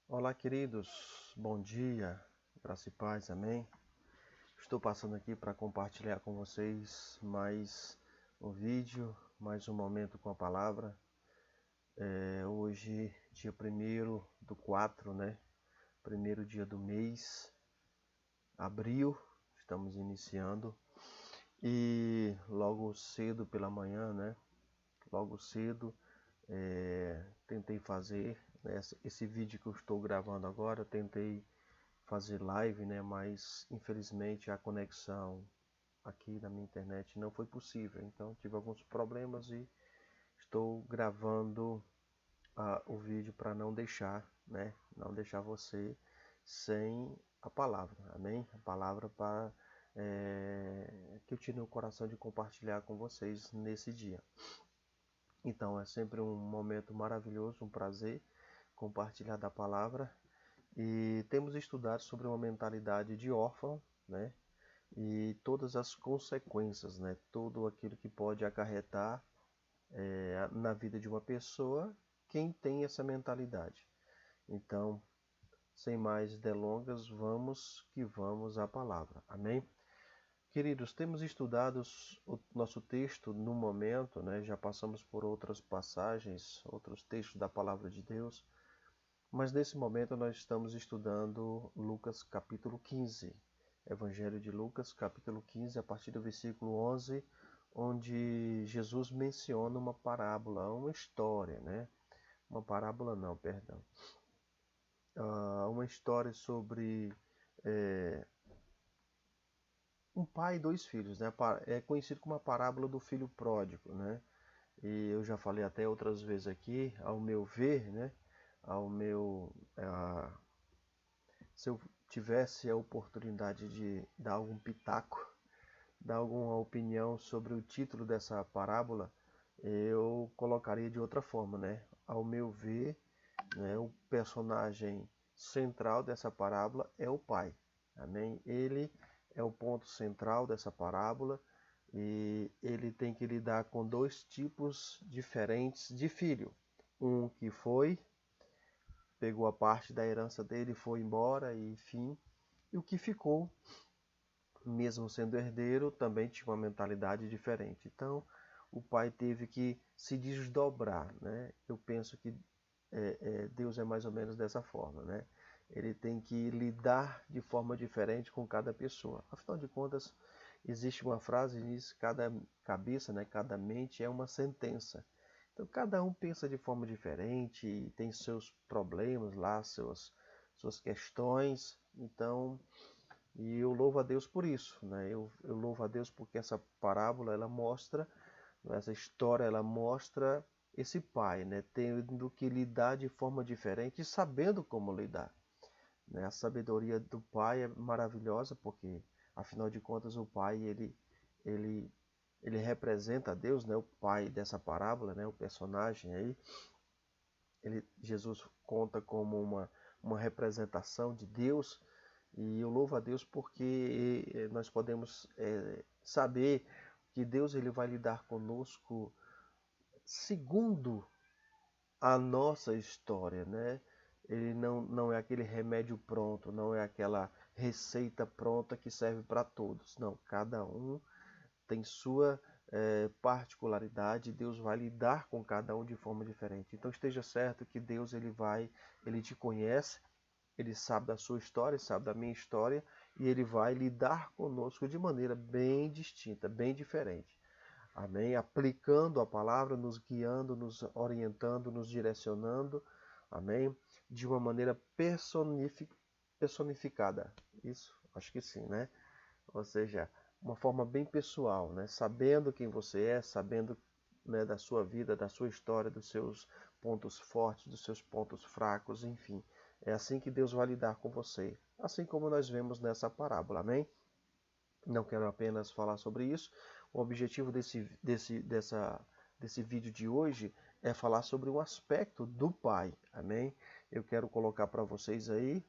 Olá, queridos. Bom dia, graça e paz, amém? Estou passando aqui para compartilhar com vocês mais um vídeo, mais um momento com a palavra. Hoje, dia 1º do 4, né? Primeiro dia do mês, abril, estamos iniciando. E logo cedo pela manhã, né? Logo cedo, tentei fazer esse vídeo que eu estou gravando agora, eu tentei fazer live, né? Mas infelizmente a conexão aqui na minha internet não foi possível. Então tive alguns problemas e estou gravando o vídeo para não deixar, né? Não deixar você sem a palavra, amém? A palavra para que eu tinha no coração de compartilhar com vocês nesse dia. Então é sempre um momento maravilhoso, um prazer compartilhar da palavra. E temos estudado sobre uma mentalidade de órfão, né? E todas as consequências, né? Tudo aquilo que pode acarretar na vida de uma pessoa, quem tem essa mentalidade. Então, sem mais delongas, vamos à palavra. Amém? Queridos, temos estudado o nosso texto no momento, né? Já passamos por outras passagens, outros textos da palavra de Deus, mas nesse momento nós estamos estudando Lucas capítulo 15, Evangelho de Lucas capítulo 15, a partir do versículo 11, onde Jesus menciona uma parábola, uma história, né? Uma parábola não, perdão. Uma história sobre um pai e dois filhos, né? É conhecido como a parábola do filho pródigo, né? E eu já falei até outras vezes aqui, ao meu ver, né? Ao meu Se eu tivesse a oportunidade de dar algum pitaco, dar alguma opinião sobre o título dessa parábola, eu colocaria de outra forma, né? Ao meu ver, né, o personagem central dessa parábola é o pai. Amém? Ele é o ponto central dessa parábola e ele tem que lidar com dois tipos diferentes de filho. Um que pegou a parte da herança dele, foi embora e enfim. E o que ficou, mesmo sendo herdeiro, também tinha uma mentalidade diferente. Então, o pai teve que se desdobrar, né? Eu penso que Deus é mais ou menos dessa forma, né? Ele tem que lidar de forma diferente com cada pessoa. Afinal de contas, existe uma frase que diz: cada cabeça, né, cada mente é uma sentença. Então, cada um pensa de forma diferente e tem seus problemas lá, suas questões. Então, e eu louvo a Deus por isso, né? Eu louvo a Deus porque essa parábola, ela mostra, essa história, ela mostra esse pai, né? Tendo que lidar de forma diferente e sabendo como lidar, né? A sabedoria do pai é maravilhosa porque, afinal de contas, o pai, ele, ele representa a Deus, né? O pai dessa parábola, né? O personagem aí, Jesus conta como uma representação de Deus. E eu louvo a Deus porque nós podemos saber que Deus ele vai lidar conosco segundo a nossa história, né? Ele não é aquele remédio pronto, não é aquela receita pronta que serve para todos. Não, cada um tem sua particularidade, Deus vai lidar com cada um de forma diferente. Então esteja certo que Deus ele te conhece, ele sabe da sua história, sabe da minha história, e ele vai lidar conosco de maneira bem distinta, bem diferente. Amém? Aplicando a palavra, nos guiando, nos orientando, nos direcionando. Amém? De uma maneira personificada. Isso, acho que sim, né? Ou seja, uma forma bem pessoal, né? Sabendo quem você é, sabendo, né, da sua vida, da sua história, dos seus pontos fortes, dos seus pontos fracos, enfim. É assim que Deus vai lidar com você, assim como nós vemos nessa parábola, amém? Não quero apenas falar sobre isso. O objetivo desse vídeo de hoje é falar sobre um aspecto do Pai, amém? Eu quero colocar para vocês aí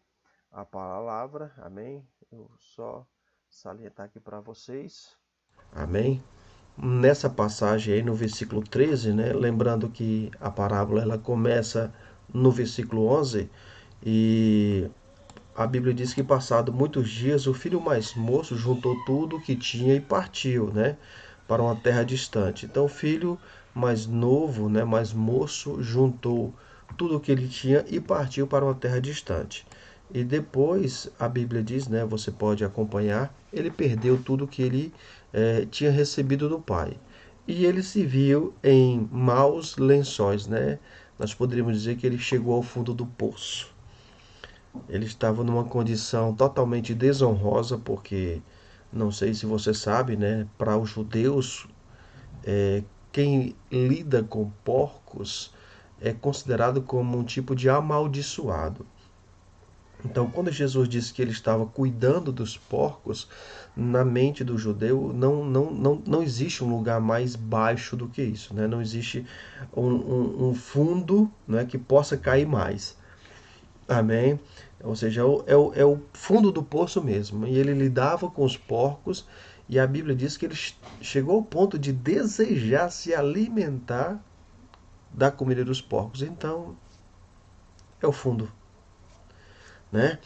a palavra, amém? Eu só salientar aqui para vocês. Amém? Nessa passagem aí no versículo 13, né? Lembrando que a parábola ela começa no versículo 11 E a Bíblia diz que, passado muitos dias, o filho mais moço juntou tudo o que tinha e partiu, né, para uma terra distante. Então, o filho mais novo, né, mais moço, juntou tudo o que ele tinha e partiu para uma terra distante. E depois, a Bíblia diz, né, você pode acompanhar, ele perdeu tudo que ele tinha recebido do pai. E ele se viu em maus lençóis, né? Nós poderíamos dizer que ele chegou ao fundo do poço. Ele estava numa condição totalmente desonrosa, porque não sei se você sabe, né? Para os judeus, quem lida com porcos é considerado como um tipo de amaldiçoado. Então, quando Jesus disse que ele estava cuidando dos porcos, na mente do judeu não existe um lugar mais baixo do que isso, né? Não existe um fundo, né, que possa cair mais. Amém? Ou seja, é o fundo do poço mesmo. E ele lidava com os porcos, e a Bíblia diz que ele chegou ao ponto de desejar se alimentar da comida dos porcos. Então, é o fundo, né?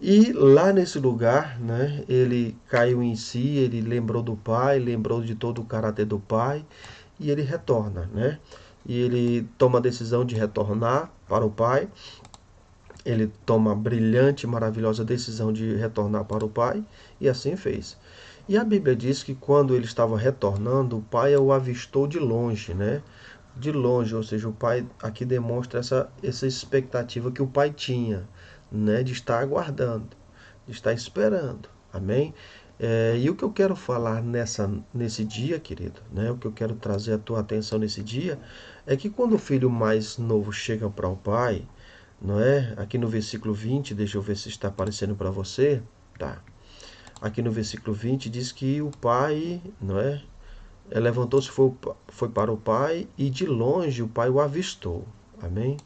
E lá nesse lugar, né, ele caiu em si, ele lembrou do pai, lembrou de todo o caráter do pai, e ele retorna, né? E ele toma a decisão de retornar para o pai. Ele toma a brilhante, maravilhosa decisão de retornar para o pai, e assim fez. E a Bíblia diz que quando ele estava retornando, o pai o avistou de longe, né? De longe, ou seja, o pai aqui demonstra essa expectativa que o pai tinha, né? De estar aguardando, de estar esperando. Amém? E o que eu quero falar nesse dia, querido, né? O que eu quero trazer a tua atenção nesse dia é que quando o filho mais novo chega para o pai, não é? Aqui no versículo 20, deixa eu ver se está aparecendo para você. Tá. Aqui no versículo 20 diz que o pai, não é? Levantou-se, foi para o pai, e de longe o pai o avistou. Amém?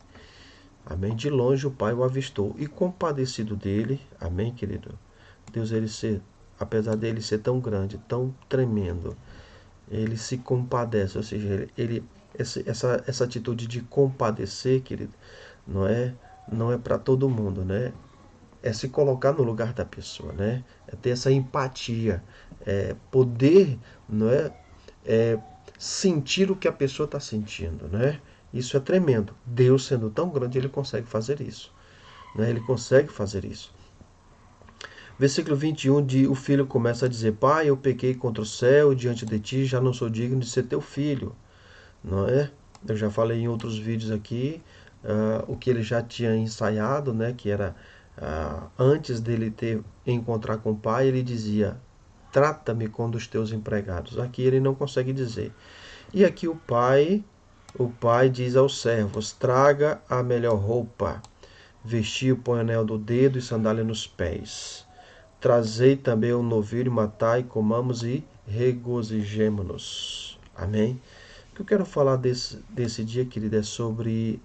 Amém? De longe o pai o avistou. E compadecido dele, amém, querido? Deus, apesar dele ser tão grande, tão tremendo, ele se compadece. Ou seja, essa atitude de compadecer, querido, não é para todo mundo, né? É se colocar no lugar da pessoa, né? É ter essa empatia, poder, não é sentir o que a pessoa está sentindo, né? Isso é tremendo. Deus, sendo tão grande, ele consegue fazer isso, né? Ele consegue fazer isso. Versículo 21, o filho começa a dizer: Pai, eu pequei contra o céu diante de ti, já não sou digno de ser teu filho, não é? Eu já falei em outros vídeos aqui o que ele já tinha ensaiado, né? Que era antes dele encontrar com o pai, ele dizia: trata-me como dos teus empregados. Aqui ele não consegue dizer. E aqui o pai diz aos servos: traga a melhor roupa, vestiu, põe anel do dedo e sandália nos pés. Trazei também o novilho, matai, comamos e regozijemo-nos. Amém? O que eu quero falar desse dia, querido, é sobre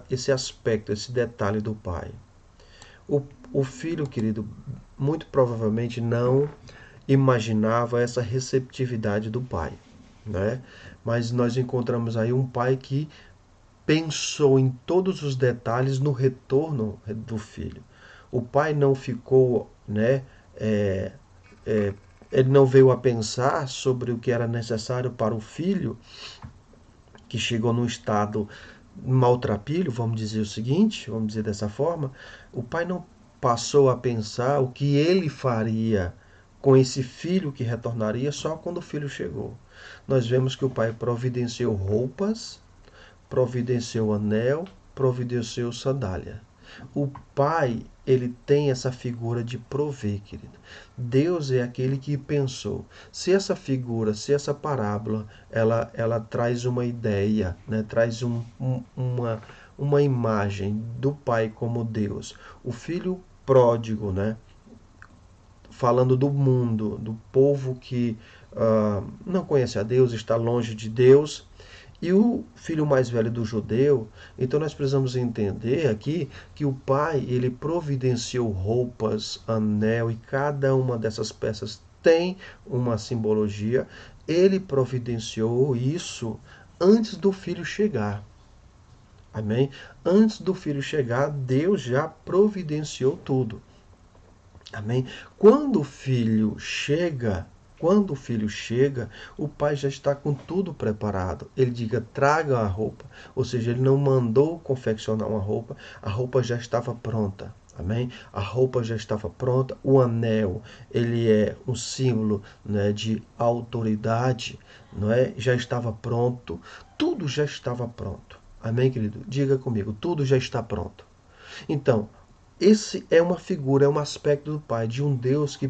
esse aspecto, esse detalhe do pai. O filho, querido, muito provavelmente não imaginava essa receptividade do pai, né? Mas nós encontramos aí um pai que pensou em todos os detalhes no retorno do filho. O pai não ficou, né? Ele não veio a pensar sobre o que era necessário para o filho, que chegou num estado maltrapilho, vamos dizer o seguinte, vamos dizer dessa forma. O pai não passou a pensar o que ele faria com esse filho que retornaria só quando o filho chegou. Nós vemos que o pai providenciou roupas, providenciou anel, providenciou sandália. O pai, ele tem essa figura de prover, querido. Deus é aquele que pensou. Se essa figura, se essa parábola, ela traz uma ideia, né? Traz uma imagem do pai como Deus. O filho pródigo, né? Falando do mundo, do povo que não conhece a Deus, está longe de Deus. E o filho mais velho do judeu, então nós precisamos entender aqui que o pai, ele providenciou roupas, anel, e cada uma dessas peças tem uma simbologia. Ele providenciou isso antes do filho chegar. Amém? Antes do filho chegar, Deus já providenciou tudo. Amém? Quando o filho chega, o pai já está com tudo preparado. Ele diga, traga a roupa. Ou seja, ele não mandou confeccionar uma roupa, a roupa já estava pronta. Amém? A roupa já estava pronta. O anel, ele é um símbolo, né, de autoridade, não é? Já estava pronto. Tudo já estava pronto. Amém, querido? Diga comigo, tudo já está pronto. Então, esse é uma figura, é um aspecto do Pai, de um Deus que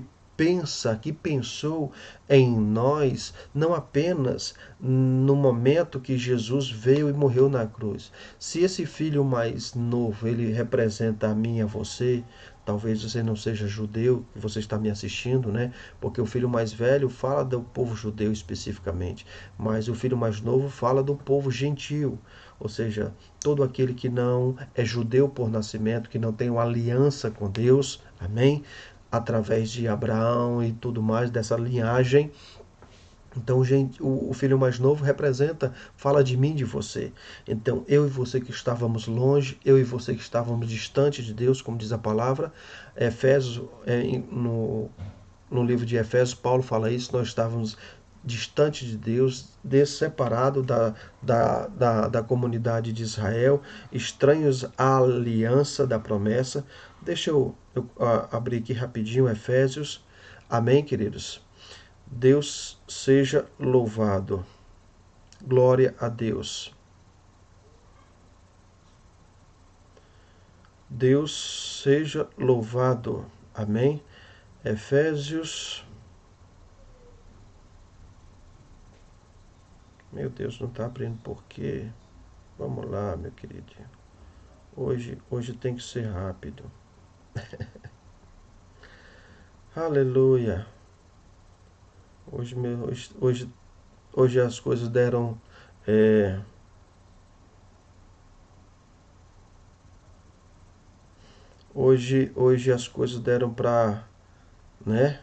pensou em nós, não apenas no momento que Jesus veio e morreu na cruz. Se esse filho mais novo, ele representa a mim e a você, talvez você não seja judeu, que você está me assistindo, né? Porque o filho mais velho fala do povo judeu especificamente, mas o filho mais novo fala do povo gentil, ou seja, todo aquele que não é judeu por nascimento, que não tem uma aliança com Deus, amém? Através de Abraão e tudo mais, dessa linhagem. Então, o filho mais novo representa, fala de mim, de você. Então, eu e você que estávamos longe, eu e você que estávamos distantes de Deus, como diz a palavra, Efésios, no livro de Efésios, Paulo fala isso, nós estávamos distante de Deus, separado da comunidade de Israel, estranhos à aliança da promessa. Deixa eu abrir aqui rapidinho Efésios. Amém, queridos? Deus seja louvado. Glória a Deus. Deus seja louvado. Amém? Efésios. Meu Deus, não está abrindo por quê? Vamos lá, meu querido. Hoje tem que ser rápido. Aleluia. Hoje as coisas deram. Hoje as coisas deram para, né,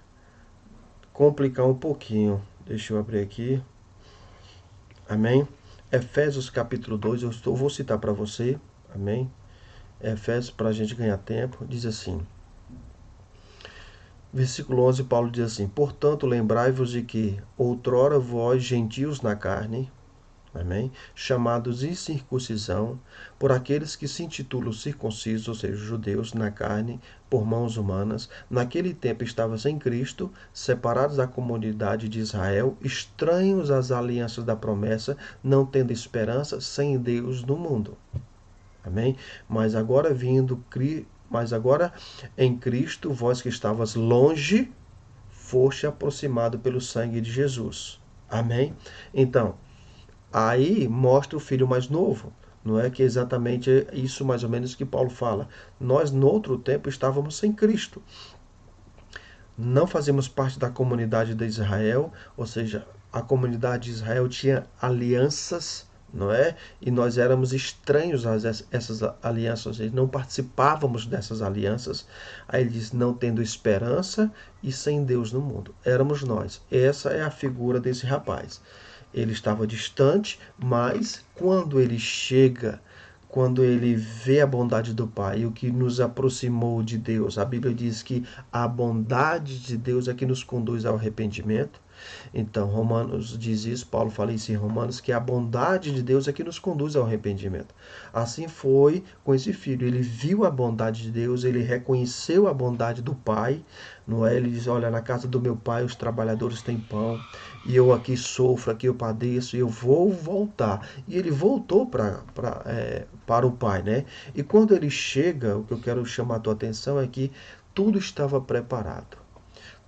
complicar um pouquinho. Deixa eu abrir aqui. Amém? Efésios capítulo 2, vou citar para você. Amém? Efésios, para a gente ganhar tempo, diz assim. Versículo 11, Paulo diz assim: portanto, lembrai-vos de que, outrora vós, gentios na carne, amém, chamados incircuncisão, por aqueles que se intitulam circuncisos, ou seja, judeus na carne, por mãos humanas, naquele tempo estavam sem Cristo, separados da comunidade de Israel, estranhos às alianças da promessa, não tendo esperança, sem Deus no mundo. Amém? Mas agora em Cristo, vós que estavas longe, foste aproximado pelo sangue de Jesus. Amém? Então, aí mostra o filho mais novo. Não é que exatamente isso mais ou menos que Paulo fala. Nós, no outro tempo, estávamos sem Cristo. Não fazíamos parte da comunidade de Israel, ou seja, a comunidade de Israel tinha alianças, não é? E nós éramos estranhos a essas alianças, não participávamos dessas alianças. Aí ele diz, não tendo esperança e sem Deus no mundo. Éramos nós. Essa é a figura desse rapaz. Ele estava distante, mas quando ele chega, quando ele vê a bondade do Pai, o que nos aproximou de Deus, a Bíblia diz que a bondade de Deus é que nos conduz ao arrependimento. Então, Romanos diz isso, Paulo fala isso em Romanos, que a bondade de Deus é que nos conduz ao arrependimento. Assim foi com esse filho. Ele viu a bondade de Deus, ele reconheceu a bondade do Pai. Não é? Ele diz, olha, na casa do meu pai os trabalhadores têm pão, e eu aqui sofro, aqui eu padeço, e eu vou voltar. E ele voltou para o Pai, né? E quando ele chega, o que eu quero chamar a tua atenção é que tudo estava preparado.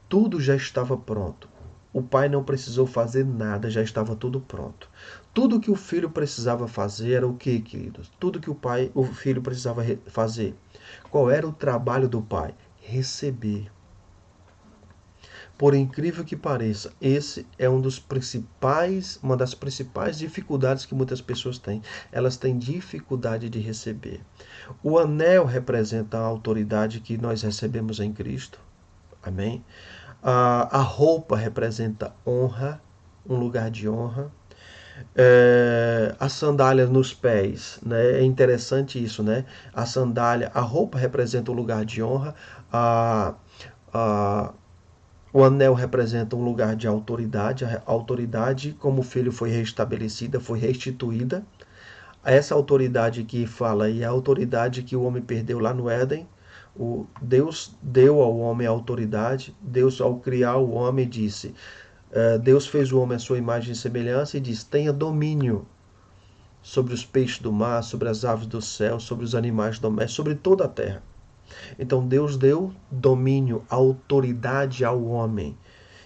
Tudo já estava pronto. O pai não precisou fazer nada, já estava tudo pronto. Tudo que o filho precisava fazer era o que, queridos? Tudo que o filho precisava fazer. Qual era o trabalho do pai? Receber. Por incrível que pareça, esse é uma das principais dificuldades que muitas pessoas têm. Elas têm dificuldade de receber. O anel representa a autoridade que nós recebemos em Cristo. Amém? A roupa representa honra, um lugar de honra. As sandálias nos pés, né? É interessante isso, né? A sandália, a roupa representa um lugar de honra, a, a, o anel representa um lugar de autoridade, a autoridade, como o filho foi restabelecida, foi restituída. Essa autoridade que fala e a autoridade que o homem perdeu lá no Éden, Deus deu ao homem a autoridade. Deus, ao criar o homem, disse: Deus fez o homem à sua imagem e semelhança e diz: tenha domínio sobre os peixes do mar, sobre as aves do céu, sobre os animais domésticos, sobre toda a terra. Então Deus deu domínio, autoridade ao homem.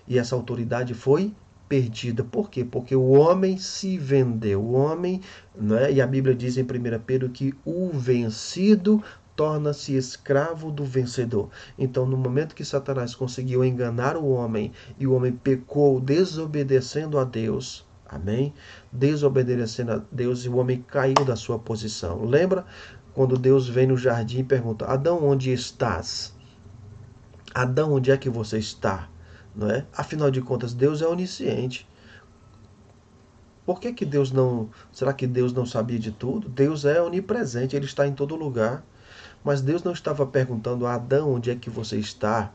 E essa autoridade foi perdida. Por quê? Porque o homem se vendeu. O homem, né? E a Bíblia diz em 1 Pedro que o vencido torna-se escravo do vencedor. Então, no momento que Satanás conseguiu enganar o homem e o homem pecou desobedecendo a Deus, amém? Desobedecendo a Deus e o homem caiu da sua posição. Lembra quando Deus vem no jardim e pergunta: Adão, onde estás? Adão, onde é que você está? Não é? Afinal de contas, Deus é onisciente. Por que Deus não... Será que Deus não sabia de tudo? Deus é onipresente, Ele está em todo lugar. Mas Deus não estava perguntando a Adão onde é que você está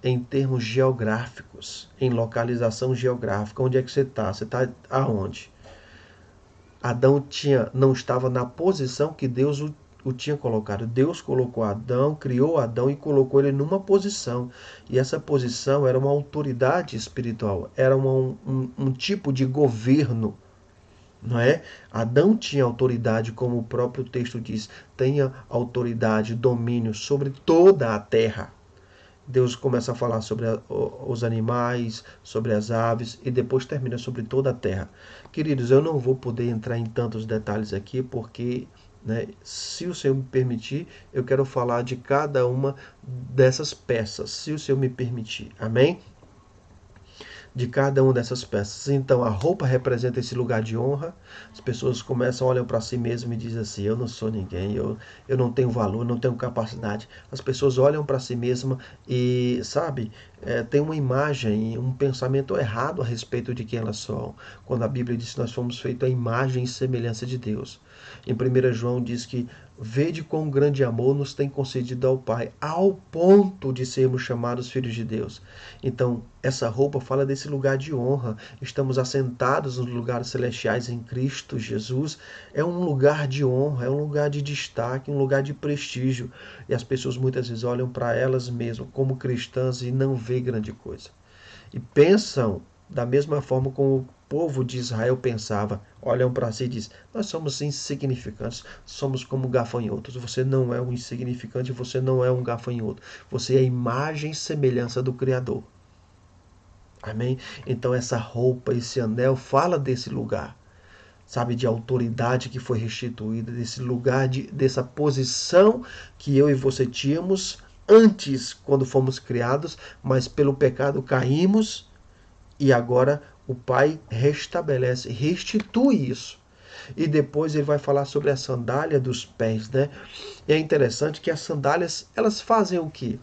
em termos geográficos, em localização geográfica. Onde é que você está? Você está aonde? Adão não estava na posição que Deus o tinha colocado. Deus colocou Adão, criou Adão e colocou ele numa posição. E essa posição era uma autoridade espiritual, era um tipo de governo, não é? Adão tinha autoridade, como o próprio texto diz, tenha autoridade, domínio sobre toda a terra. Deus começa a falar sobre os animais, sobre as aves e depois termina sobre toda a terra. Queridos, eu não vou poder entrar em tantos detalhes aqui porque, né, se o Senhor me permitir, eu quero falar de cada uma dessas peças, se o Senhor me permitir. Amém? De cada uma dessas peças. Então, a roupa representa esse lugar de honra. As pessoas começam a olhar para si mesmas e dizem assim: eu não sou ninguém, eu não tenho valor, não tenho capacidade. As pessoas olham para si mesmas e, sabe, tem uma imagem, um pensamento errado a respeito de quem elas são. Quando a Bíblia diz que nós fomos feitos à imagem e semelhança de Deus. Em 1 João diz que vede quão grande amor nos tem concedido ao Pai, ao ponto de sermos chamados filhos de Deus. Então, essa roupa fala desse lugar de honra. Estamos assentados nos lugares celestiais em Cristo Jesus. É um lugar de honra, é um lugar de destaque, um lugar de prestígio. E as pessoas muitas vezes olham para elas mesmas como cristãs e não vê grande coisa. E pensam da mesma forma como o povo de Israel pensava. Olham para si e dizem: nós somos insignificantes, somos como gafanhotos. Você não é um insignificante, você não é um gafanhoto. Você é a imagem e semelhança do Criador. Amém? Então essa roupa, esse anel fala desse lugar, sabe, de autoridade que foi restituída, desse lugar, dessa posição que eu e você tínhamos antes, quando fomos criados, mas pelo pecado caímos e agora o Pai restabelece, restitui isso. E depois ele vai falar sobre a sandália dos pés, né? E é interessante que as sandálias, elas fazem o quê?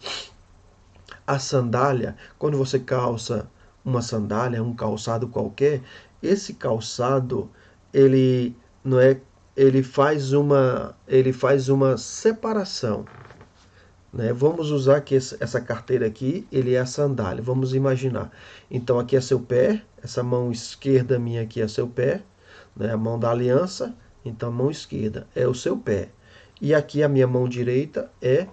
A sandália, quando você calça uma sandália, um calçado qualquer, esse calçado, ele não é, ele faz uma separação, né? Vamos usar que essa carteira aqui, ele é a sandália. Vamos imaginar. Então aqui é seu pé, essa mão esquerda minha aqui é seu pé, né? A mão da aliança, então a mão esquerda é o seu pé. E aqui a minha mão direita é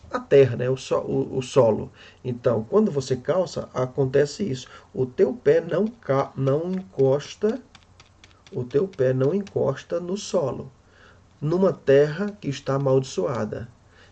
a terra, né? O solo. Então, quando você calça, acontece isso. O teu pé não encosta, o teu pé não encosta no solo, numa terra que está amaldiçoada.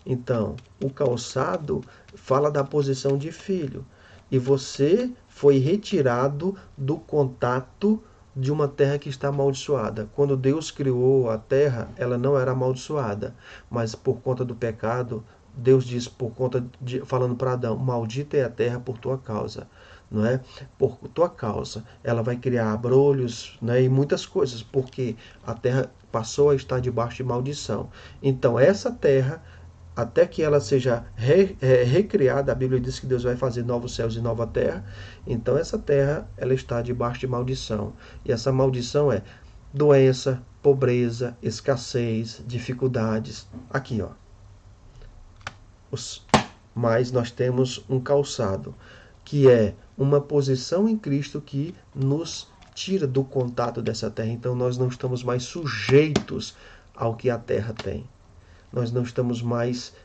Então, o calçado fala da posição de filho. E você foi retirado do contato de uma terra que está amaldiçoada. Quando Deus criou a terra, ela não era amaldiçoada, mas por conta do pecado, Deus diz falando para Adão: maldita é a terra por tua causa, não é? Por tua causa, ela vai criar abrolhos, né, e muitas coisas, porque a terra passou a estar debaixo de maldição. Então, essa terra, até que ela seja recriada. A Bíblia diz que Deus vai fazer novos céus e nova terra. Então essa terra, ela está debaixo de maldição. E essa maldição é doença, pobreza, escassez, dificuldades. Aqui, ó. Mas nós temos um calçado, que é uma posição em Cristo que nos tira do contato dessa terra. Então nós não estamos mais sujeitos ao que a terra tem. Nós não estamos mais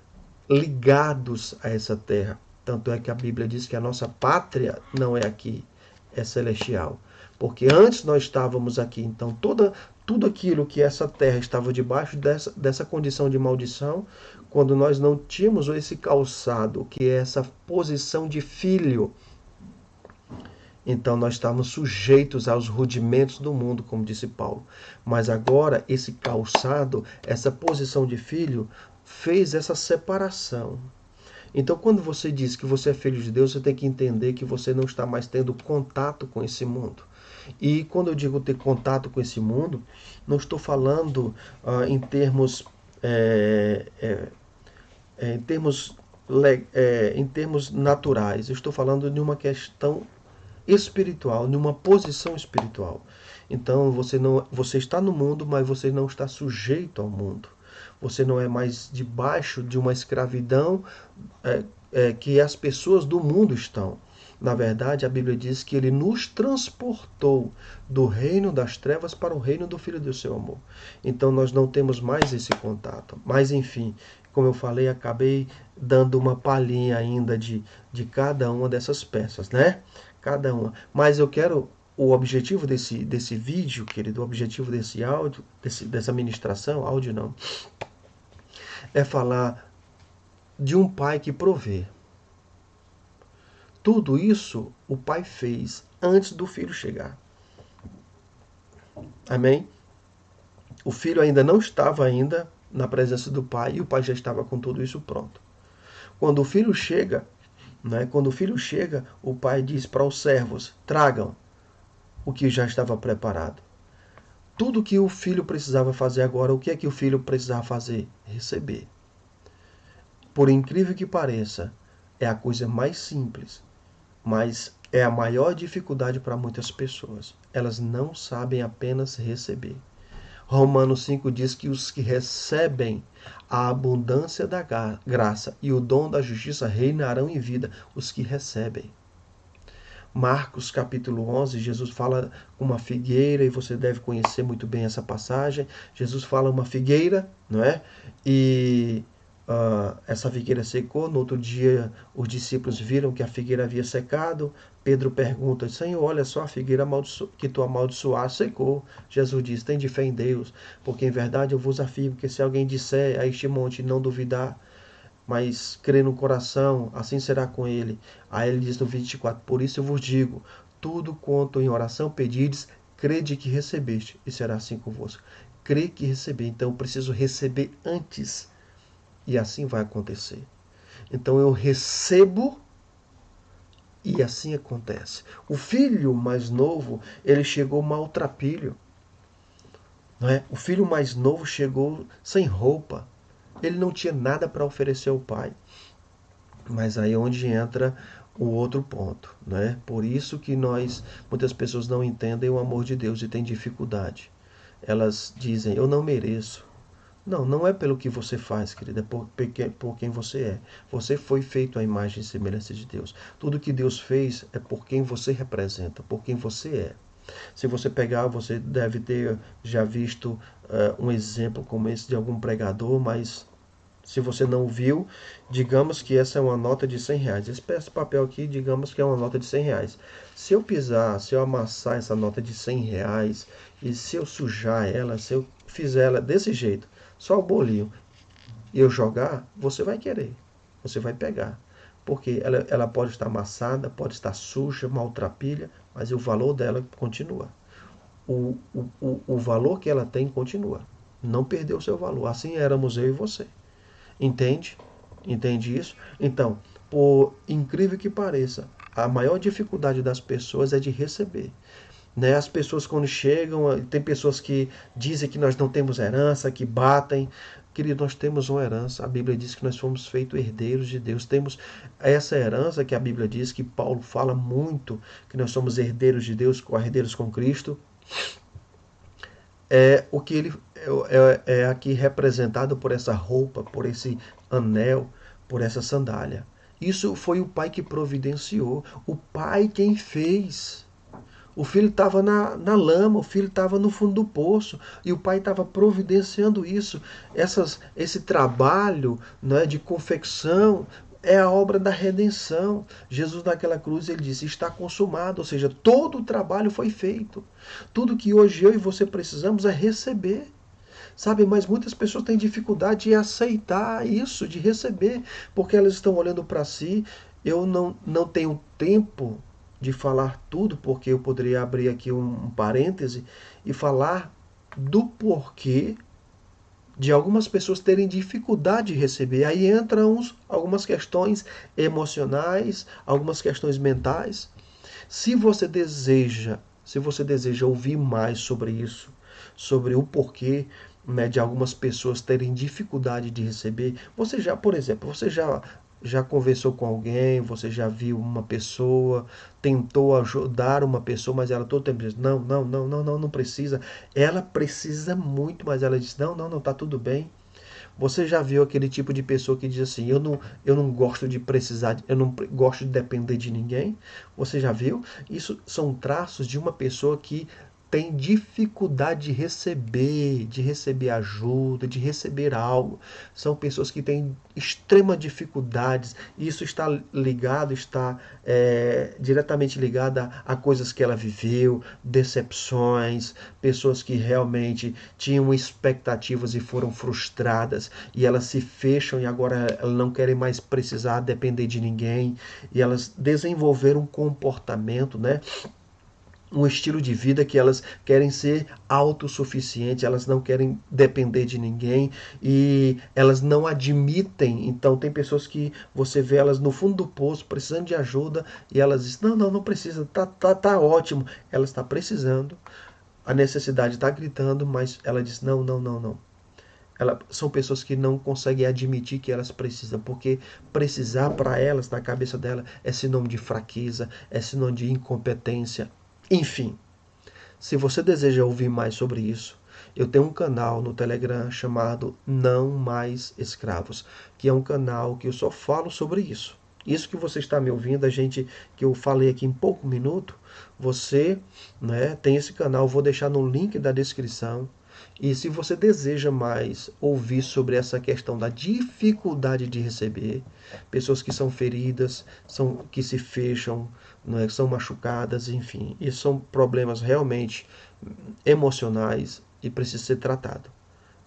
ligados a essa terra. Tanto é que a Bíblia diz que a nossa pátria não é aqui, é celestial. Porque antes nós estávamos aqui. Então tudo aquilo que essa terra estava debaixo dessa condição de maldição, quando nós não tínhamos esse calçado, que é essa posição de filho, então nós estávamos sujeitos aos rudimentos do mundo, como disse Paulo. Mas agora esse calçado, essa posição de filho, fez essa separação. Então quando você diz que você é filho de Deus, você tem que entender que você não está mais tendo contato com esse mundo. E quando eu digo ter contato com esse mundo, não estou falando em termos em termos naturais. Eu estou falando de uma questão espiritual, numa posição espiritual. Então você está no mundo, mas você não está sujeito ao mundo. Você não é mais debaixo de uma escravidão que as pessoas do mundo estão. Na verdade, a Bíblia diz que ele nos transportou do reino das trevas para o reino do Filho do seu amor. Então nós não temos mais esse contato. Mas enfim, como eu falei, acabei dando uma palhinha ainda de cada uma dessas peças, né? Cada uma. Mas eu quero, o objetivo desse vídeo, querido, o objetivo desse áudio, dessa ministração, áudio não, é falar de um pai que provê. Tudo isso o pai fez antes do filho chegar. Amém? O filho ainda não estava ainda na presença do pai e o pai já estava com tudo isso pronto. Quando o filho chega, o pai diz para os servos: tragam o que já estava preparado. Tudo que o filho precisava fazer agora, o que é que o filho precisava fazer? Receber. Por incrível que pareça, é a coisa mais simples, mas é a maior dificuldade para muitas pessoas. Elas não sabem apenas receber. Romanos 5 diz que os que recebem a abundância da graça e o dom da justiça reinarão em vida, os que recebem. Marcos capítulo 11, Jesus fala uma figueira, e você deve conhecer muito bem essa passagem. Jesus fala uma figueira, não é? E essa figueira secou. No outro dia, os discípulos viram que a figueira havia secado. Pedro pergunta: Senhor, olha só, a figueira que tu amaldiçoaste secou. Jesus diz: tem de fé em Deus, porque em verdade eu vos afirmo que se alguém disser a este monte não duvidar, mas crer no coração, assim será com ele. Aí ele diz no 24: por isso eu vos digo, tudo quanto em oração pedides, crede que recebeste, e será assim convosco. Crê que receber, então eu preciso receber antes, e assim vai acontecer. Então eu recebo e assim acontece. O filho mais novo, ele chegou maltrapilho. Não é? O filho mais novo chegou sem roupa. Ele não tinha nada para oferecer ao pai. Mas aí é onde entra o outro ponto, né? Por isso que muitas pessoas não entendem o amor de Deus e têm dificuldade. Elas dizem: eu não mereço. Não, não é pelo que você faz, querida, é por quem você é. Você foi feito à imagem e semelhança de Deus. Tudo que Deus fez é por quem você representa, por quem você é. Se você pegar, você deve ter já visto um exemplo como esse de algum pregador, mas se você não viu, digamos que essa é uma nota de R$100. Esse papel aqui, digamos que é uma nota de R$100. Se eu pisar, se eu amassar essa nota de R$100 e se eu sujar ela, se eu fizer ela desse jeito, só o bolinho, e eu jogar, você vai querer, você vai pegar. Porque ela pode estar amassada, pode estar suja, maltrapilha, mas o valor dela continua. O valor que ela tem continua. Não perdeu o seu valor. Assim éramos eu e você. Entende? Entende isso? Então, por incrível que pareça, a maior dificuldade das pessoas é de receber. Né? As pessoas quando chegam, tem pessoas que dizem que nós não temos herança, que batem. Querido, nós temos uma herança. A Bíblia diz que nós fomos feitos herdeiros de Deus. Temos essa herança que a Bíblia diz, que Paulo fala muito, que nós somos herdeiros de Deus, herdeiros com Cristo. É o que ele é aqui representado por essa roupa, por esse anel, por essa sandália. Isso foi o pai que providenciou, o pai quem fez. O filho estava na lama, o filho estava no fundo do poço e o pai estava providenciando isso. Esse trabalho, né, de confecção é a obra da redenção. Jesus naquela cruz ele disse: está consumado, ou seja, todo o trabalho foi feito. Tudo que hoje eu e você precisamos é receber. Sabe, mas muitas pessoas têm dificuldade de aceitar isso, de receber, porque elas estão olhando para si. Eu não tenho tempo de falar tudo, porque eu poderia abrir aqui um parêntese e falar do porquê de algumas pessoas terem dificuldade de receber. Aí entram algumas questões emocionais, algumas questões mentais. Se você deseja ouvir mais sobre isso, sobre o porquê, né, de algumas pessoas terem dificuldade de receber, você já, por exemplo, já conversou com alguém, você já viu uma pessoa, tentou ajudar uma pessoa, mas ela todo tempo diz: não, não, não, não, não, não precisa. Ela precisa muito, mas ela diz: não, não, não, tá tudo bem. Você já viu aquele tipo de pessoa que diz assim: eu não gosto de precisar, eu não gosto de depender de ninguém? Você já viu? Isso são traços de uma pessoa que tem dificuldade de receber ajuda, de receber algo. São pessoas que têm extrema dificuldades. Isso está ligado, está diretamente ligado a coisas que ela viveu, decepções, pessoas que realmente tinham expectativas e foram frustradas e elas se fecham e agora elas não querem mais precisar depender de ninguém e elas desenvolveram um comportamento, né? Um estilo de vida que elas querem ser autossuficientes, elas não querem depender de ninguém e elas não admitem. Então tem pessoas que você vê elas no fundo do poço precisando de ajuda e elas dizem: não, não, não precisa, tá ótimo. Ela está precisando, a necessidade está gritando, mas ela diz: não, não, não, não. São pessoas que não conseguem admitir que elas precisam, porque precisar para elas, na cabeça dela, é sinônimo de fraqueza, é sinônimo de incompetência. Enfim, se você deseja ouvir mais sobre isso, eu tenho um canal no Telegram chamado Não Mais Escravos, que é um canal que eu só falo sobre isso. Isso que você está me ouvindo, a gente que eu falei aqui em pouco minuto, você, né, tem esse canal, vou deixar no link da descrição. E se você deseja mais ouvir sobre essa questão da dificuldade de receber, pessoas que são feridas, que se fecham, não é, são machucadas, enfim, isso são problemas realmente emocionais e precisa ser tratado,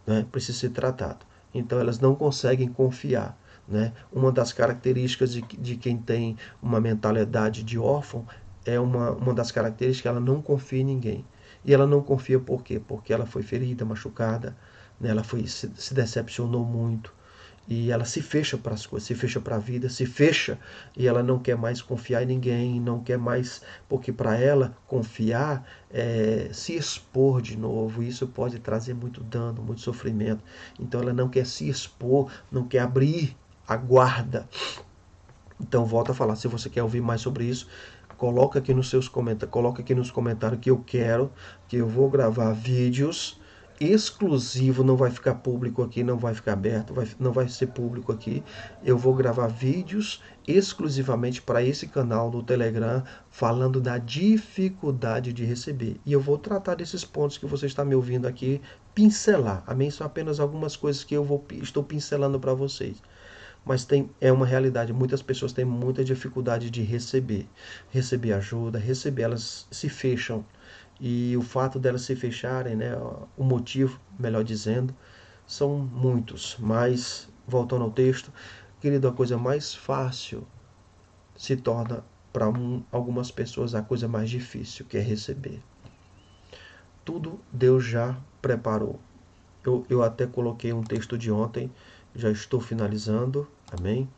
né? Precisa ser tratado. Então elas não conseguem confiar, né? Uma das características de quem tem uma mentalidade de órfão é uma das características que ela não confia em ninguém. E ela não confia por quê? Porque ela foi ferida, machucada, né? Ela se decepcionou muito. E ela se fecha para as coisas, se fecha para a vida, se fecha e ela não quer mais confiar em ninguém, não quer mais, porque para ela confiar é se expor de novo. Isso pode trazer muito dano, muito sofrimento. Então ela não quer se expor, não quer abrir a guarda. Então volta a falar, se você quer ouvir mais sobre isso, coloca aqui coloca aqui nos comentários que eu quero, que eu vou gravar vídeos exclusivo, não vai ficar público aqui, não vai ficar aberto, não vai ser público aqui. Eu vou gravar vídeos exclusivamente para esse canal do Telegram, falando da dificuldade de receber. E eu vou tratar desses pontos que você está me ouvindo aqui, pincelar. Amém? São apenas algumas coisas que estou pincelando para vocês. Mas é uma realidade. Muitas pessoas têm muita dificuldade de receber ajuda, receber, elas se fecham. E o fato delas se fecharem, né, o motivo, melhor dizendo, são muitos. Mas, voltando ao texto, querido, a coisa mais fácil se torna para algumas pessoas a coisa mais difícil, que é receber. Tudo Deus já preparou. Eu até coloquei um texto de ontem, já estou finalizando, amém?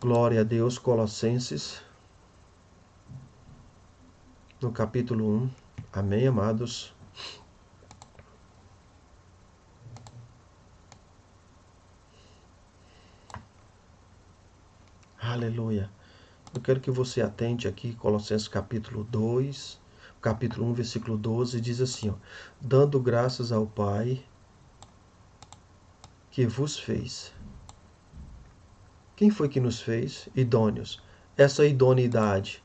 Glória a Deus, Colossenses, no capítulo 1. Amém, amados? Aleluia. Eu quero que você atente aqui, Colossenses capítulo 2, capítulo 1, versículo 12, diz assim, ó, dando graças ao Pai que vos fez. Quem foi que nos fez? Idôneos. Essa idoneidade,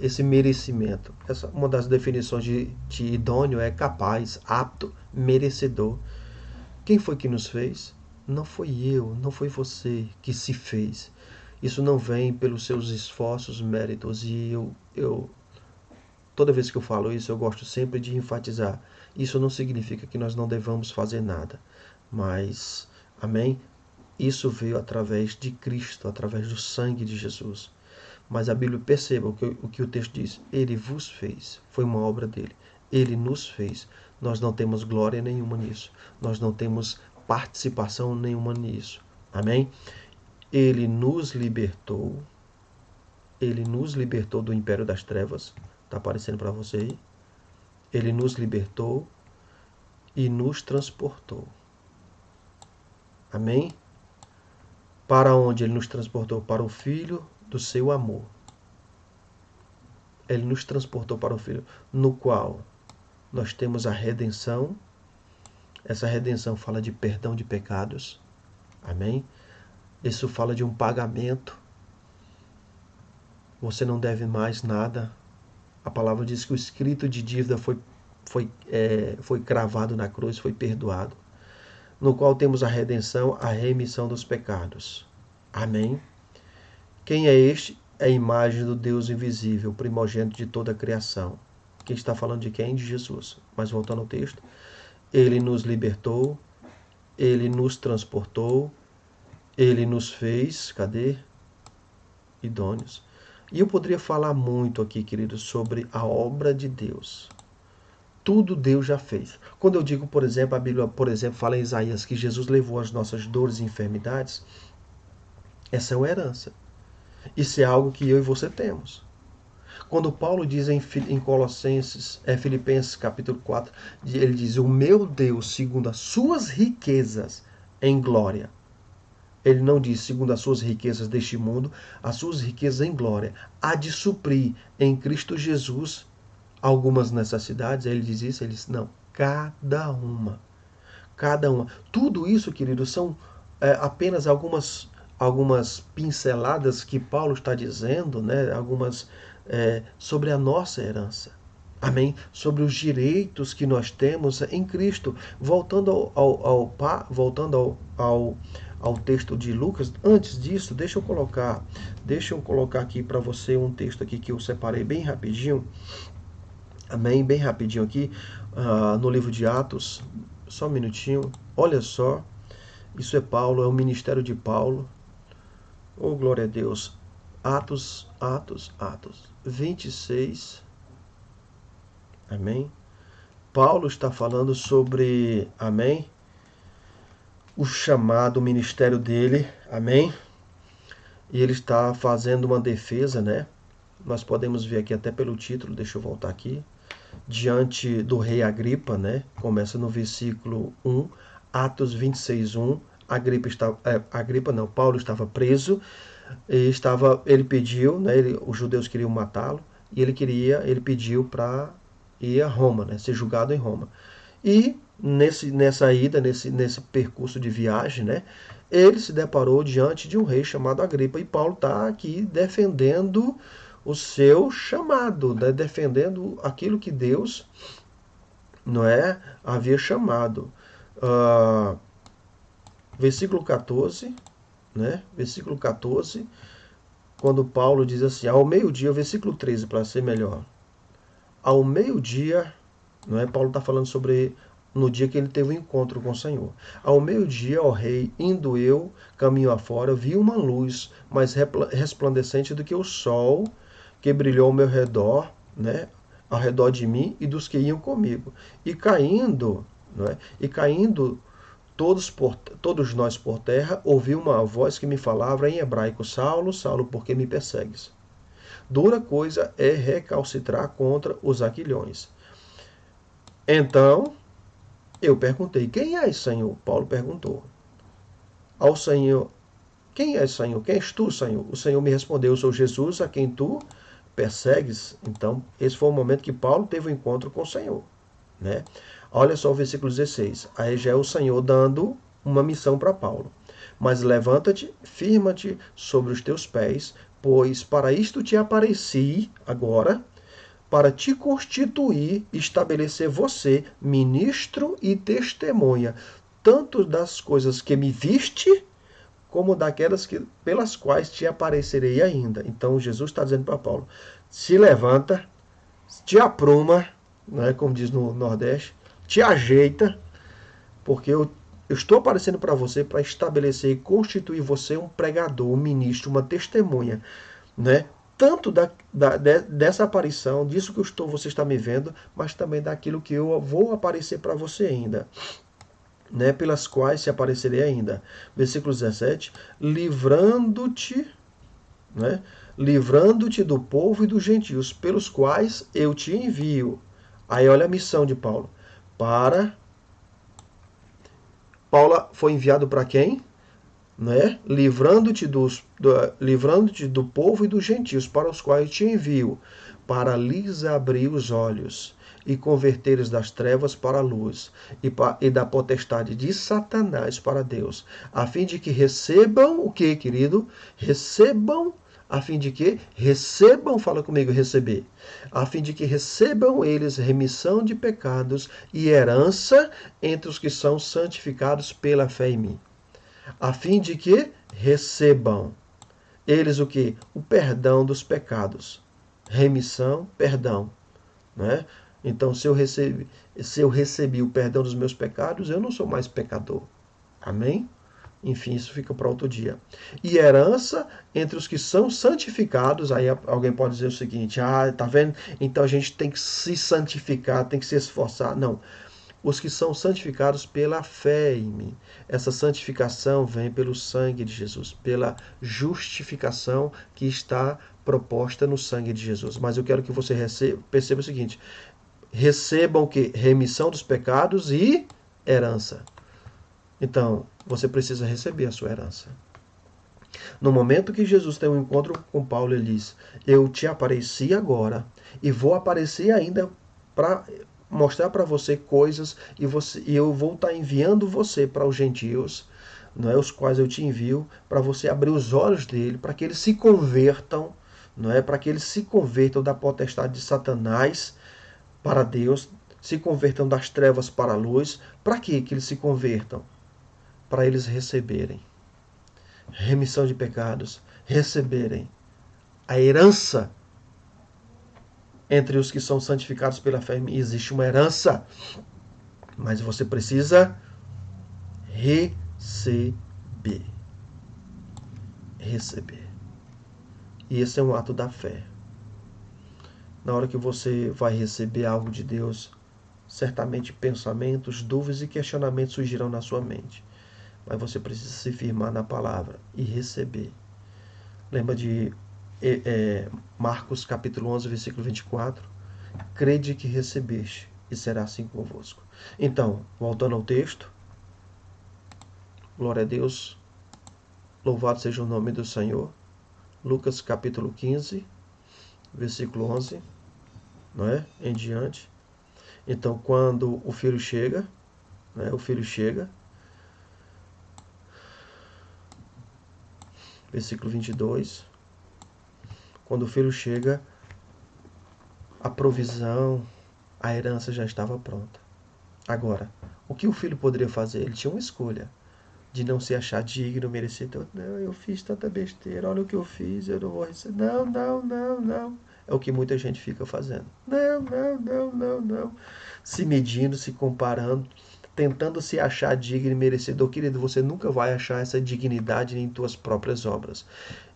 esse merecimento. Uma das definições de idôneo é capaz, apto, merecedor. Quem foi que nos fez? Não foi eu, não foi você que se fez. Isso não vem pelos seus esforços, méritos. E toda vez que eu falo isso, eu gosto sempre de enfatizar. Isso não significa que nós não devamos fazer nada. Mas, amém? Isso veio através de Cristo, através do sangue de Jesus. Mas a Bíblia, perceba o que o texto diz. Ele vos fez. Foi uma obra dele. Ele nos fez. Nós não temos glória nenhuma nisso. Nós não temos participação nenhuma nisso. Amém? Ele nos libertou. Ele nos libertou do império das trevas. Está aparecendo para você aí? Ele nos libertou e nos transportou. Amém? Para onde ele nos transportou? Para o Filho do seu amor. Ele nos transportou para o Filho, no qual nós temos a redenção. Essa redenção fala de perdão de pecados. Amém? Isso fala de um pagamento. Você não deve mais nada. A palavra diz que o escrito de dívida foi cravado na cruz, foi perdoado. No qual temos a redenção, a remissão dos pecados. Amém? Quem é este? É a imagem do Deus invisível, primogênito de toda a criação. Quem está falando de quem? De Jesus. Mas voltando ao texto. Ele nos libertou, ele nos transportou, ele nos fez, cadê? Idôneos. E eu poderia falar muito aqui, queridos, sobre a obra de Deus. Tudo Deus já fez. Quando eu digo, por exemplo, a Bíblia, por exemplo, fala em Isaías que Jesus levou as nossas dores e enfermidades, essa é uma herança. Isso é algo que eu e você temos. Quando Paulo diz em Filipenses capítulo 4, ele diz, o meu Deus, segundo as suas riquezas em glória. Ele não diz segundo as suas riquezas deste mundo, as suas riquezas em glória, há de suprir em Cristo Jesus algumas necessidades. Ele diz isso, ele diz, não, cada uma. Cada uma. Tudo isso, queridos, são apenas algumas pinceladas que Paulo está dizendo, né? Algumas sobre a nossa herança. Amém? Sobre os direitos que nós temos em Cristo. Voltando ao texto de Lucas, antes disso, deixa eu colocar aqui para você um texto aqui que eu separei bem rapidinho. Amém? Bem rapidinho aqui, no livro de Atos. Só um minutinho. Olha só. Isso é Paulo, é o ministério de Paulo. Oh, glória a Deus. Atos 26. Amém? Paulo está falando sobre, amém? O chamado ministério dele, amém? E ele está fazendo uma defesa, né? Nós podemos ver aqui até pelo título, deixa eu voltar aqui. Diante do rei Agripa, né? Começa no versículo 1, Atos 26, 1. Paulo estava preso, ele pediu, né? Os judeus queriam matá-lo, e ele pediu para ir a Roma, né? Ser julgado em Roma. E nessa ida, nesse percurso de viagem, né? Ele se deparou diante de um rei chamado Agripa, e Paulo está aqui defendendo o seu chamado, né? Defendendo aquilo que Deus, não é, havia chamado. Versículo 14, né? Versículo 14, quando Paulo diz assim, ao meio-dia, versículo 13, para ser melhor. Ao meio-dia, não é? Paulo está falando sobre no dia que ele teve um encontro com o Senhor. Ao meio-dia, ó rei, indo eu, caminho afora, vi uma luz mais resplandecente do que o sol, que brilhou ao meu redor, né? Ao redor de mim e dos que iam comigo. E caindo, não é? Todos nós por terra, ouvi uma voz que me falava em hebraico, Saulo, Saulo, por que me persegues? Dura coisa é recalcitrar contra os aguilhões. Então, Eu perguntei, quem és, Senhor? Paulo perguntou. Ao Senhor, quem és, Senhor? Quem és tu, Senhor? O Senhor me respondeu, eu sou Jesus, a quem tu persegues. Então, esse foi o momento que Paulo teve o um encontro com o Senhor. Né? Olha só o versículo 16. Aí já é o Senhor dando uma missão para Paulo. Mas levanta-te, firma-te sobre os teus pés, pois para isto te apareci agora, para te constituir, estabelecer você ministro e testemunha, tanto das coisas que me viste, como daquelas pelas quais te aparecerei ainda. Então Jesus está dizendo para Paulo: se levanta, te apruma, né, como diz no Nordeste, te ajeita, porque eu estou aparecendo para você para estabelecer e constituir você um pregador, um ministro, uma testemunha, né? Tanto dessa aparição, disso que você está me vendo, mas também daquilo que eu vou aparecer para você ainda. Né, pelas quais se aparecerei ainda. Versículo 17: livrando-te, né, livrando-te do povo e dos gentios, pelos quais eu te envio. Aí olha a missão de Paulo. Paulo foi enviado para quem? Né? Livrando-te do povo e dos gentios, para os quais te envio, para lhes abrir os olhos e converteres das trevas para a luz e da potestade de Satanás para Deus, a fim de que recebam o que, querido? Recebam, a fim de que recebam, fala comigo, receber, a fim de que recebam eles remissão de pecados e herança entre os que são santificados pela fé em mim, a fim de que recebam eles o que? O perdão dos pecados. Remissão, perdão. Né? Então, se eu recebi o perdão dos meus pecados, eu não sou mais pecador. Amém? Enfim, isso fica para outro dia. E herança entre os que são santificados. Aí alguém pode dizer o seguinte: ah, tá vendo? Então a gente tem que se santificar, tem que se esforçar. Não. Os que são santificados pela fé em mim. Essa santificação vem pelo sangue de Jesus, pela justificação que está proposta no sangue de Jesus. Mas eu quero que você perceba o seguinte: recebam o que? Remissão dos pecados e herança. Então, você precisa receber a sua herança. No momento que Jesus tem um encontro com Paulo, ele diz: eu te apareci agora e vou aparecer ainda para mostrar para você coisas e eu vou estar enviando você para os gentios, não é, os quais eu te envio, para você abrir os olhos dele, para que eles se convertam, não é, para que eles se convertam da potestade de Satanás para Deus, se convertam das trevas para a luz. Para que eles se convertam? Para eles receberem remissão de pecados, receberem a herança entre os que são santificados pela fé. Existe uma herança, mas você precisa receber. Receber. E esse é um ato da fé. Na hora que você vai receber algo de Deus, certamente pensamentos, dúvidas e questionamentos surgirão na sua mente. Mas você precisa se firmar na palavra e receber. Lembra de Marcos capítulo 11, versículo 24? Crede que recebeste, e será assim convosco. Então, voltando ao texto, glória a Deus, louvado seja o nome do Senhor. Lucas capítulo 15, versículo 11, não é? Em diante. Então, quando o filho chega, né? O filho chega, versículo 22, quando o filho chega, a provisão, a herança já estava pronta. Agora, o que o filho poderia fazer? Ele tinha uma escolha de não se achar digno, merecedor. Não, eu fiz tanta besteira, olha o que eu fiz, eu não vou receber. Não, não, não, não. É o que muita gente fica fazendo. Não, não, não, não, não. Se medindo, se comparando, tentando se achar digno e merecedor. Querido, você nunca vai achar essa dignidade em tuas próprias obras.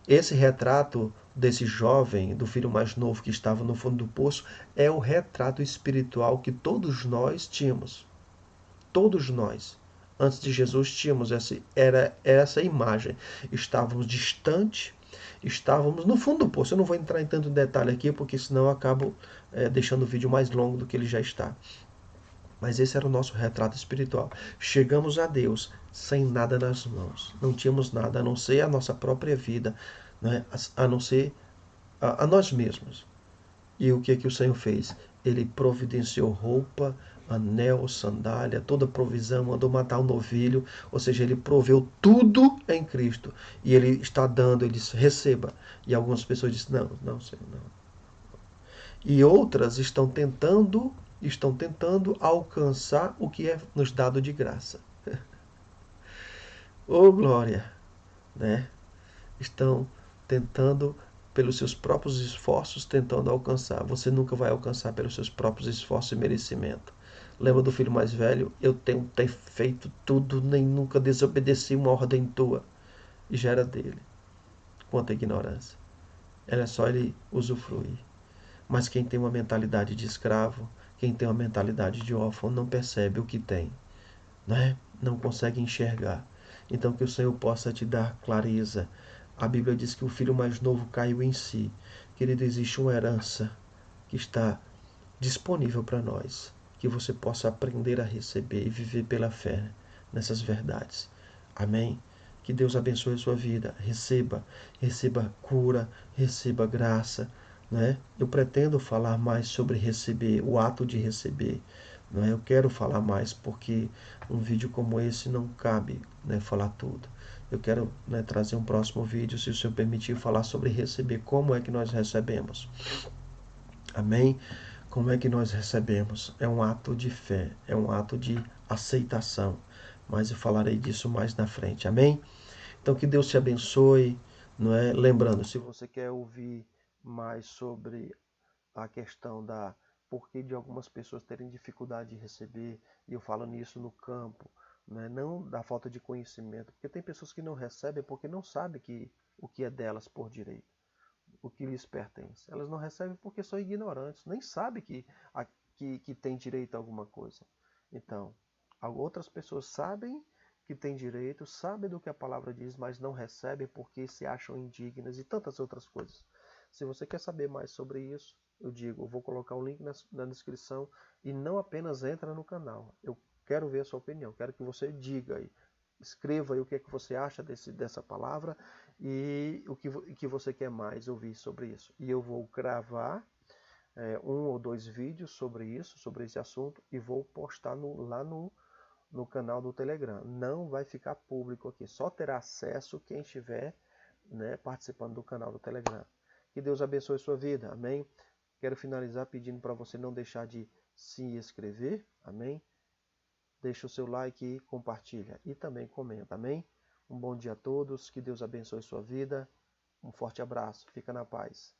Esse retrato desse jovem, do filho mais novo que estava no fundo do poço, é o retrato espiritual que todos nós tínhamos. Todos nós, antes de Jesus, tínhamos essa imagem. Estávamos distantes, estávamos no fundo do poço. Eu não vou entrar em tanto detalhe aqui, porque senão eu acabo deixando o vídeo mais longo do que ele já está. Mas esse era o nosso retrato espiritual. Chegamos a Deus sem nada nas mãos. Não tínhamos nada a não ser a nossa própria vida, né? A não ser a nós mesmos. E o que o Senhor fez? Ele providenciou roupa, anel, sandália, toda provisão, mandou matar um novilho, ou seja, ele proveu tudo em Cristo. E ele está dando, ele disse, receba. E algumas pessoas dizem, não, não, Senhor, não. E outras estão tentando alcançar o que é nos dado de graça. Oh, glória, né? Estão tentando pelos seus próprios esforços, tentando alcançar. Você nunca vai alcançar pelos seus próprios esforços e merecimento. Lembra do filho mais velho? Eu tenho ter feito tudo, nem nunca desobedeci uma ordem tua. E já era dele. Quanta ignorância. Era só ele usufruir. Mas quem tem uma mentalidade de escravo, quem tem uma mentalidade de órfão, não percebe o que tem, né? Não consegue enxergar. Então que o Senhor possa te dar clareza. A Bíblia diz que o filho mais novo caiu em si. Querido, existe uma herança que está disponível para nós, que você possa aprender a receber e viver pela fé nessas verdades. Amém? Que Deus abençoe a sua vida. Receba cura, receba graça, né? Eu pretendo falar mais sobre receber, o ato de receber. Né? Eu quero falar mais porque um vídeo como esse não cabe, né, falar tudo. Eu quero, né, trazer um próximo vídeo, se o Senhor permitir, falar sobre receber, como é que nós recebemos. Amém? Como é que nós recebemos? É um ato de fé, é um ato de aceitação. Mas eu falarei disso mais na frente. Amém? Então que Deus te abençoe, não é? Lembrando, se você quer ouvir mais sobre a questão da porquê de algumas pessoas terem dificuldade de receber, e eu falo nisso no campo, né? Não da falta de conhecimento, porque tem pessoas que não recebem porque não sabem o que é delas por direito, o que lhes pertence. Elas não recebem porque são ignorantes, nem sabem que tem direito a alguma coisa. Então, outras pessoas sabem que têm direito, sabem do que a palavra diz, mas não recebem porque se acham indignas e tantas outras coisas. Se você quer saber mais sobre isso, eu digo, eu vou colocar um link na descrição e não apenas entra no canal. Eu quero ver a sua opinião, quero que você diga aí. Escreva aí o que é que você acha dessa palavra e o que você quer mais ouvir sobre isso. E eu vou gravar um ou dois vídeos sobre isso, sobre esse assunto, e vou postar lá no canal do Telegram. Não vai ficar público aqui, só terá acesso quem estiver, né, participando do canal do Telegram. Que Deus abençoe sua vida, amém? Quero finalizar pedindo para você não deixar de se inscrever, amém? Deixa o seu like e compartilha. E também comenta, amém? Um bom dia a todos, que Deus abençoe sua vida. Um forte abraço, fica na paz.